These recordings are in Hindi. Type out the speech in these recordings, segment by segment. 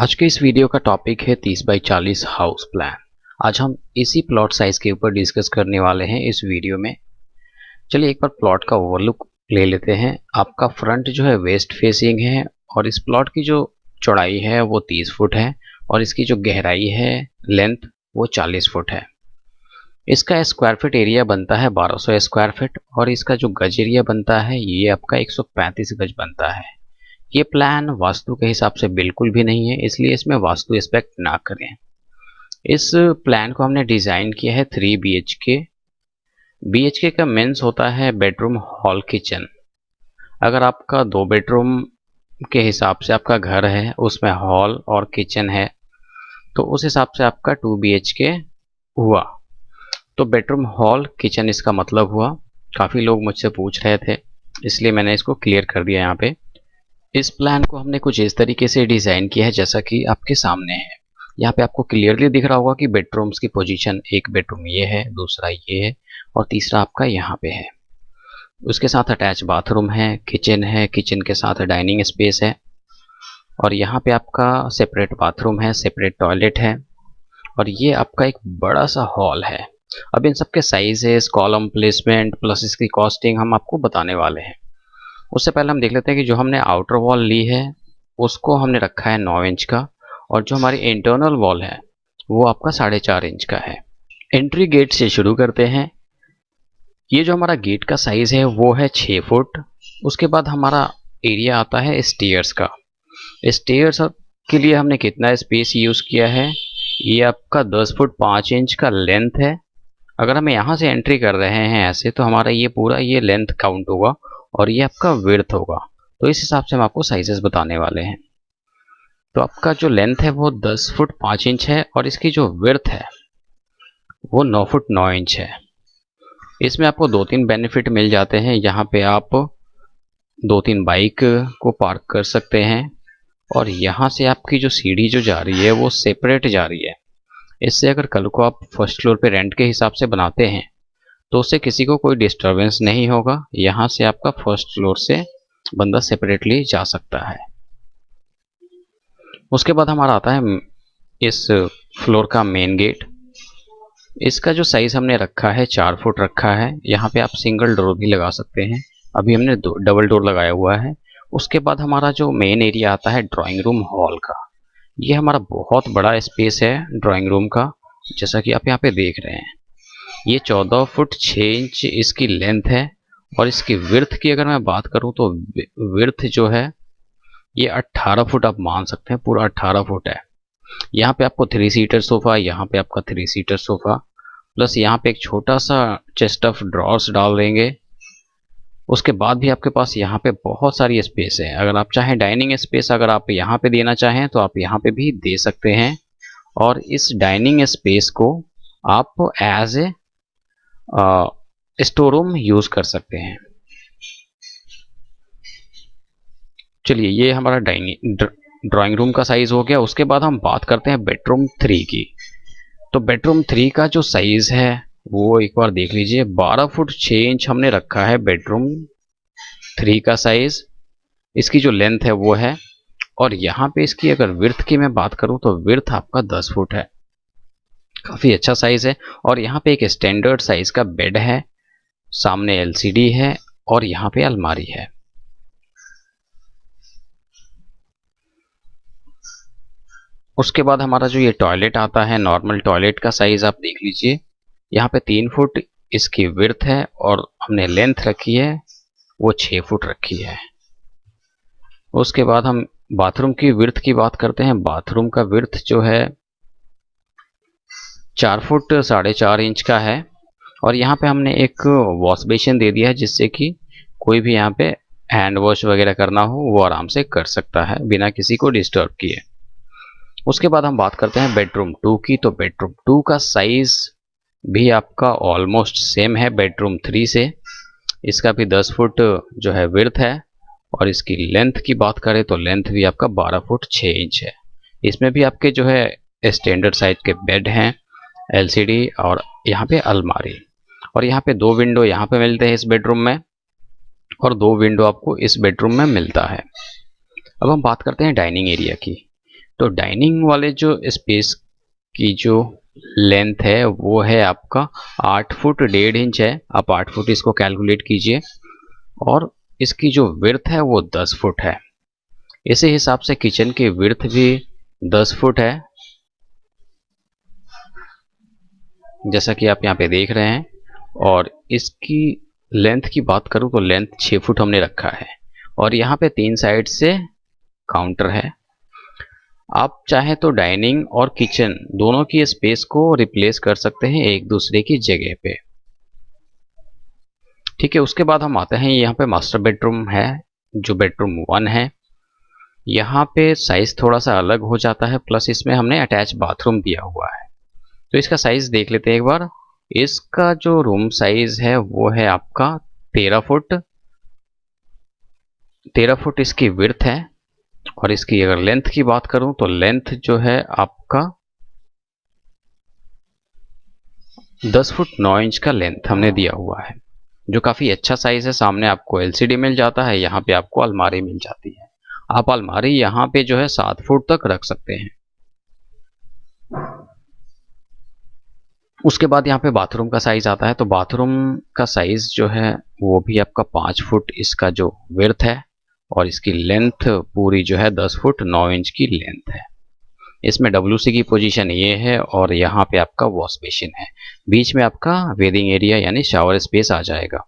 आज के इस वीडियो का टॉपिक है 30 बाई 40 हाउस प्लान। आज हम इसी प्लॉट साइज के ऊपर डिस्कस करने वाले हैं इस वीडियो में। चलिए एक बार प्लॉट का ओवरलुक ले लेते हैं। आपका फ्रंट जो है वेस्ट फेसिंग है और इस प्लॉट की जो चौड़ाई है वो 30 फुट है और इसकी जो गहराई है लेंथ वो 40 फुट है। इसका स्क्वायर फीट एरिया बनता है 1200 स्क्वायर फीट और इसका जो गज एरिया बनता है ये आपका 135 गज बनता है। ये प्लान वास्तु के हिसाब से बिल्कुल भी नहीं है, इसलिए इसमें वास्तु एस्पेक्ट ना करें। इस प्लान को हमने डिज़ाइन किया है 3 BHK। BHK का मीन्स होता है बेडरूम हॉल किचन। अगर आपका 2 बेडरूम के हिसाब से आपका घर है, उसमें हॉल और किचन है, तो उस हिसाब से आपका 2 BHK हुआ। तो बेडरूम हॉल किचन इसका मतलब हुआ। काफ़ी लोग मुझसे पूछ रहे थे, इसलिए मैंने इसको क्लियर कर दिया यहाँ पे। इस प्लान को हमने कुछ इस तरीके से डिज़ाइन किया है जैसा कि आपके सामने है। यहाँ पे आपको क्लियरली दिख रहा होगा कि बेडरूम्स की पोजीशन, एक बेडरूम ये है, दूसरा ये है और तीसरा आपका यहाँ पे है। उसके साथ अटैच बाथरूम है, किचन के साथ डाइनिंग स्पेस है और यहाँ पे आपका सेपरेट बाथरूम है, सेपरेट टॉयलेट है और ये आपका एक बड़ा सा हॉल है। अब इन सबके साइजेस, कॉलम प्लेसमेंट प्लस इसकी कॉस्टिंग हम आपको बताने वाले हैं। उससे पहले हम देख लेते हैं कि जो हमने आउटर वॉल ली है उसको हमने रखा है 9 इंच का और जो हमारी इंटरनल वॉल है वो आपका 4.5 इंच का है। एंट्री गेट से शुरू करते हैं। ये जो हमारा गेट का साइज़ है वो है 6 फुट। उसके बाद हमारा एरिया आता है स्टेयर्स का। स्टेयर्स के लिए हमने कितना स्पेस यूज़ किया है, ये आपका 10 फुट 5 इंच का लेंथ है। अगर हम यहाँ से एंट्री कर रहे हैं ऐसे, तो हमारा ये पूरा ये लेंथ काउंट होगा और ये आपका विड्थ होगा। तो इस हिसाब से हम आपको साइजेस बताने वाले हैं। तो आपका जो लेंथ है वो 10 फुट 5 इंच है और इसकी जो विड्थ है वो 9 फुट 9 इंच है। इसमें आपको 2-3 बेनिफिट मिल जाते हैं। यहाँ पे आप 2-3 बाइक को पार्क कर सकते हैं और यहाँ से आपकी जो सीढ़ी जो जा रही है वो सेपरेट जा रही है। इससे अगर कल को आप फर्स्ट फ्लोर पे रेंट के हिसाब से बनाते हैं तो उससे किसी को कोई डिस्टरबेंस नहीं होगा। यहाँ से आपका फर्स्ट फ्लोर से बंदा सेपरेटली जा सकता है। उसके बाद हमारा आता है इस फ्लोर का मेन गेट। इसका जो साइज़ हमने रखा है 4 फुट रखा है। यहाँ पे आप सिंगल डोर भी लगा सकते हैं, अभी हमने डबल डोर लगाया हुआ है। उसके बाद हमारा जो मेन एरिया आता है ड्राइंग रूम हॉल का, ये हमारा बहुत बड़ा स्पेस है ड्राइंग रूम का, जैसा कि आप यहाँ पे देख रहे हैं। ये 14 फुट 6 इंच इसकी लेंथ है और इसकी विड्थ की अगर मैं बात करूं तो विड्थ जो है ये 18 फुट आप मान सकते हैं, पूरा 18 फुट है। यहाँ पे आपको 3 सीटर सोफ़ा, यहाँ पे आपका 3 सीटर सोफ़ा प्लस यहाँ पे एक छोटा सा चेस्ट ऑफ ड्रॉर्स डाल देंगे। उसके बाद भी आपके पास यहाँ पे बहुत सारी स्पेस है। अगर आप चाहें डाइनिंग स्पेस अगर आप यहाँ पे देना चाहें तो आप यहाँ पे भी दे सकते हैं और इस डाइनिंग स्पेस को आप as a store room use कर सकते हैं। चलिए ये हमारा ड्राइंग रूम का साइज हो गया। उसके बाद हम बात करते हैं बेडरूम 3 की। तो बेडरूम 3 का जो साइज है वो एक बार देख लीजिए, 12 फुट 6 इंच हमने रखा है बेडरूम 3 का साइज। इसकी जो लेंथ है वो है और यहाँ पे इसकी अगर विड्थ की मैं बात करूँ तो विड्थ आपका 10 फुट है, काफ़ी अच्छा साइज है। और यहाँ पे एक स्टैंडर्ड साइज का बेड है, सामने LCD है और यहाँ पे अलमारी है। उसके बाद हमारा जो ये टॉयलेट आता है, नॉर्मल टॉयलेट का साइज आप देख लीजिए, यहाँ पे 3 फुट इसकी विड्थ है और हमने लेंथ रखी है वो 6 फुट रखी है। उसके बाद हम बाथरूम की विड्थ की बात करते हैं। बाथरूम का विड्थ जो है 4 फुट 4.5 इंच का है और यहाँ पे हमने एक वॉश बेसिन दे दिया है जिससे कि कोई भी यहाँ पे हैंड वॉश वगैरह करना हो वो आराम से कर सकता है बिना किसी को डिस्टर्ब किए। उसके बाद हम बात करते हैं बेडरूम 2 की। तो बेडरूम 2 का साइज भी आपका ऑलमोस्ट सेम है बेडरूम 3 से। इसका भी 10 फुट जो है विड्थ है और इसकी लेंथ की बात करें तो लेंथ भी आपका 12 फुट 6 इंच है। इसमें भी आपके जो है स्टैंडर्ड साइज के बेड हैं, LCD और यहाँ पे अलमारी और यहाँ पे 2 विंडो यहाँ पे मिलते हैं इस बेडरूम में और 2 विंडो आपको इस बेडरूम में मिलता है। अब हम बात करते हैं डाइनिंग एरिया की। तो डाइनिंग वाले जो स्पेस की जो लेंथ है वो है आपका 8 फुट 1.5 इंच है। आप 8 फुट इसको कैलकुलेट कीजिए और इसकी जो विड्थ है वो 10 फुट है। इसी हिसाब से किचन की विड्थ भी 10 फुट है, जैसा कि आप यहाँ पे देख रहे हैं। और इसकी लेंथ की बात करूं तो लेंथ 6 फुट हमने रखा है और यहाँ पे 3 साइड से काउंटर है। आप चाहे तो डाइनिंग और किचन दोनों की स्पेस को रिप्लेस कर सकते हैं एक दूसरे की जगह पे। ठीक है, उसके बाद हम आते हैं यहाँ पे मास्टर बेडरूम है, जो बेडरूम 1 है। यहाँ पे साइज थोड़ा सा अलग हो जाता है, प्लस इसमें हमने अटैच बाथरूम दिया हुआ है। तो इसका साइज देख लेते हैं एक बार। इसका जो रूम साइज है वो है आपका 13 फुट। 13 फुट इसकी विड्थ है और इसकी अगर लेंथ की बात करूं तो लेंथ जो है आपका 10 फुट 9 इंच का लेंथ हमने दिया हुआ है, जो काफ़ी अच्छा साइज है। सामने आपको एलसीडी मिल जाता है, यहाँ पे आपको अलमारी मिल जाती है। आप अलमारी यहाँ पे जो है 7 फुट तक रख सकते हैं। उसके बाद यहाँ पे बाथरूम का साइज आता है, तो बाथरूम का साइज जो है वो भी आपका 5 फुट इसका जो विड्थ है और इसकी लेंथ पूरी जो है 10 फुट 9 इंच की लेंथ है। इसमें WC की पोजीशन ये है और यहाँ पे आपका वॉश बेसिन है। बीच में आपका वेदिंग एरिया यानी शावर स्पेस आ जाएगा।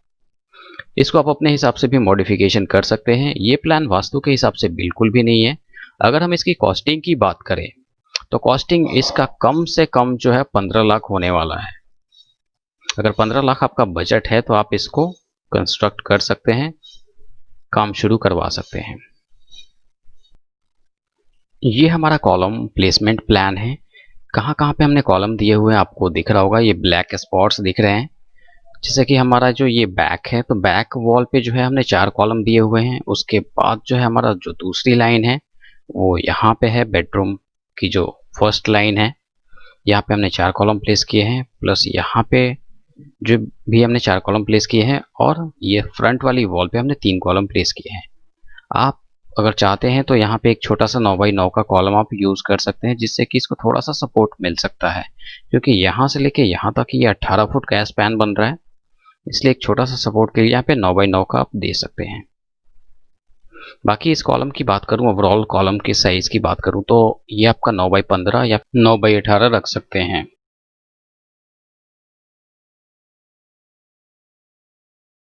इसको आप अपने हिसाब से भी मॉडिफिकेशन कर सकते हैं। ये प्लान वास्तु के हिसाब से बिल्कुल भी नहीं है। अगर हम इसकी कॉस्टिंग की बात करें तो कॉस्टिंग इसका कम से कम जो है 15 लाख होने वाला है। अगर 15 लाख आपका बजट है तो आप इसको कंस्ट्रक्ट कर सकते हैं, काम शुरू करवा सकते हैं। ये हमारा कॉलम प्लेसमेंट प्लान है। कहाँ कहाँ पे हमने कॉलम दिए हुए हैं आपको दिख रहा होगा, ये ब्लैक स्पॉट्स दिख रहे हैं। जैसे कि हमारा जो ये बैक है, तो बैक वॉल पे जो है हमने 4 कॉलम दिए हुए हैं। उसके बाद जो है हमारा जो दूसरी लाइन है वो यहाँ पे है, बेडरूम की जो फर्स्ट लाइन है, यहाँ पे हमने 4 कॉलम प्लेस किए हैं। प्लस यहाँ पे जो भी हमने 4 कॉलम प्लेस किए हैं और ये फ्रंट वाली वॉल पे हमने 3 कॉलम प्लेस किए हैं। आप अगर चाहते हैं तो यहाँ पे एक छोटा सा 9x9 का कॉलम आप यूज़ कर सकते हैं, जिससे कि इसको थोड़ा सा सपोर्ट मिल सकता है, क्योंकि यहाँ से लेके यहाँ तक ये 18 फुट का स्पैन बन रहा है। इसलिए एक छोटा सा सपोर्ट के लिए यहाँ पे 9x9 का आप दे सकते हैं। बाकी इस कॉलम की बात करूँ, ओवरऑल कॉलम के साइज की बात करूँ तो ये आपका 9x15 या 9x18 रख सकते हैं।